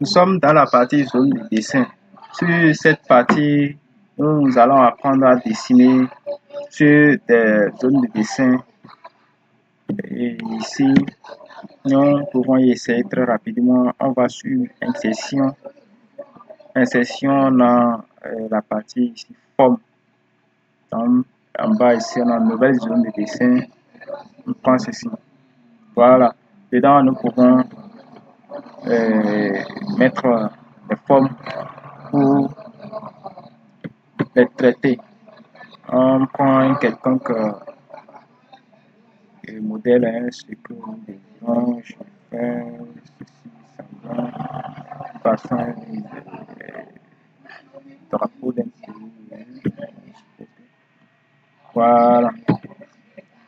Nous sommes dans la partie zone de dessin. Sur cette partie, nous allons apprendre à dessiner sur des zones de dessin. Et ici, nous pouvons y essayer très rapidement. On va sur insertion. Insertion dans la partie ici, forme. Donc, en bas ici, on a une nouvelle zone de dessin. On prend ceci. Voilà. Dedans, nous pouvons mettre des formes pour les traiter. On prend un quelconque modèle, ce que nous devons, je fais ceci, semblant, passant drapeau d'un pays. Voilà.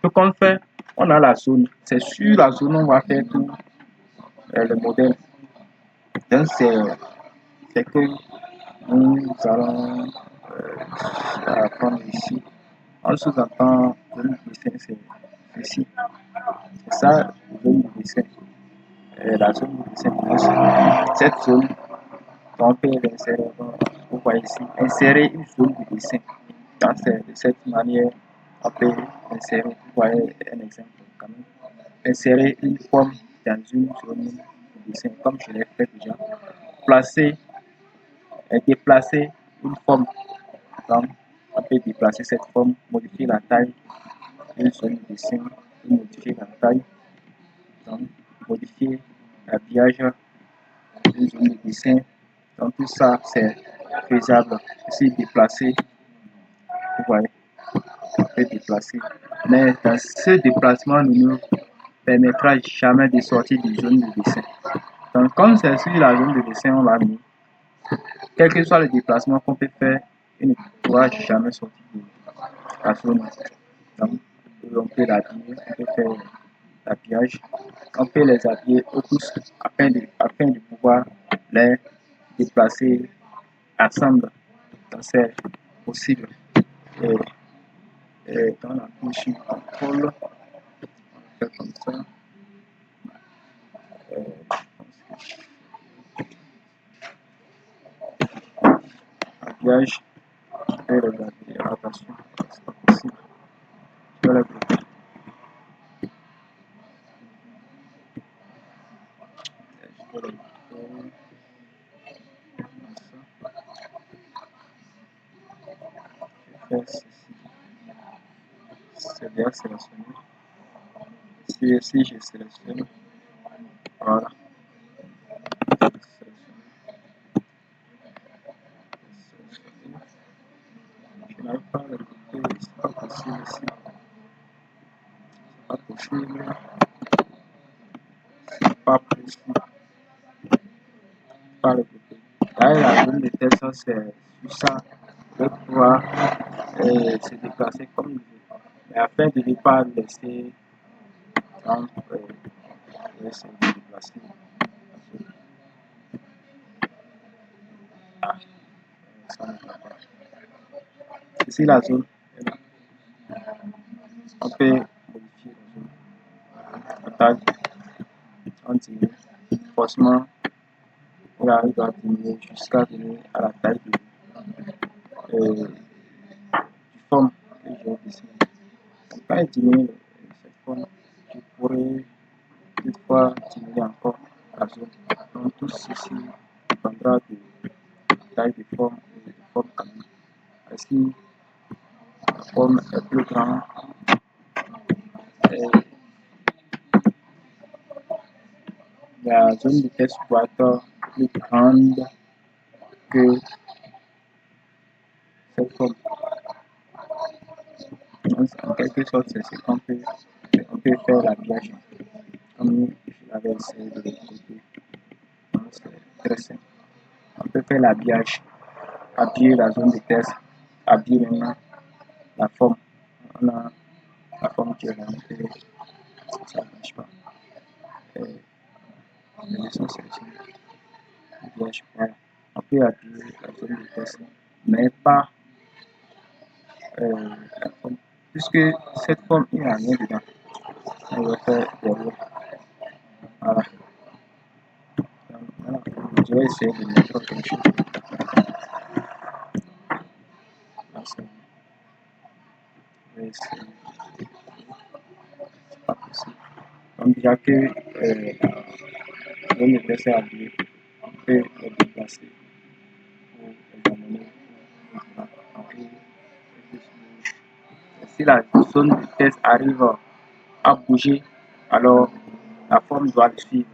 Ce qu'on fait, on a la zone. C'est sur la zone on va faire tout le modèle. Donc c'est que nous allons apprendre ici. On sous-entend zone de dessin, c'est ceci. C'est ça, zone de dessin. La zone de dessin. Cette zone, on peut l'insérer. Vous voyez ici, insérer une zone de dessin. Donc c'est de cette manière, on peut insérer. Vous voyez un exemple quand même. Insérer une forme dans une zone de dessin, comme je l'ai fait déjà. Placer et déplacer une forme. Donc, on peut déplacer cette forme, modifier la taille d'une zone de dessin, et modifier la taille, donc modifier l'habillage d'une zone de dessin. Donc tout ça c'est faisable. Aussi déplacer, vous voyez, on peut déplacer. Mais dans ce déplacement ne nous permettra jamais de sortir de zone de dessin. Donc comme c'est sur la zone de dessin, on l'a mis. Quel que soit le déplacement qu'on peut faire, il ne pourra jamais sortir de la zone. Donc, on peut l'habiller, on peut faire l'habillage, on peut les habiller au tous afin de pouvoir les déplacer ensemble. Donc, c'est possible. Et dans la touche contrôle, on fait comme ça. Habillage, je vais regarder, attention, c'est pas possible. Je vais le bloquer. Je vais le bloquer. Je fais ceci. C'est bien sélectionné. Si je sélectionne, voilà. Je n'arrive pas à le bloquer, c'est pas possible ici. C'est pas possible. C'est pas possible. Pas le bloquer. Là, la zone de test, c'est sur ça. On peut pouvoir se déplacer comme il veut. Mais afin de ne pas laisser, donc, se déplacer. Ah, ça ne va pas. Ici, la zone est là. On peut modifier la zone. On taille, on diminue. Forcément, il arrive à diminuer jusqu'à venir à la taille du forme que j'ai dessiné. Quand il diminue cette forme, je pourrais toutefois diminuer encore la zone. Donc tout ceci dépendra de la taille de forme et de forme quand même. Si la forme est plus grande, la zone de test doit être plus grande que cette forme. Donc, en quelque sorte, c'est ce qu'on peut, on peut faire l'habillage. Comme je l'avais essayé de l'autre côté. C'est très simple. On peut faire l'habillage, habiller la zone de test, habiller maintenant la forme. On a la forme qui est là, ça ne marche pas. Les leçons sélectionnées, habillage, voilà. On peut habiller la zone de test, mais pas la forme. Puisque cette forme, il n'y a rien dedans. On va faire derrière. Voilà. Donc, voilà, je vais essayer de mettre quelque chose. Là, c'est bon. Je vais essayer. C'est pas possible. Donc, déjà que l'homme était assez habillé, on peut le déplacer pour examiner. Si la zone de test arrive à bouger, alors la forme doit le suivre.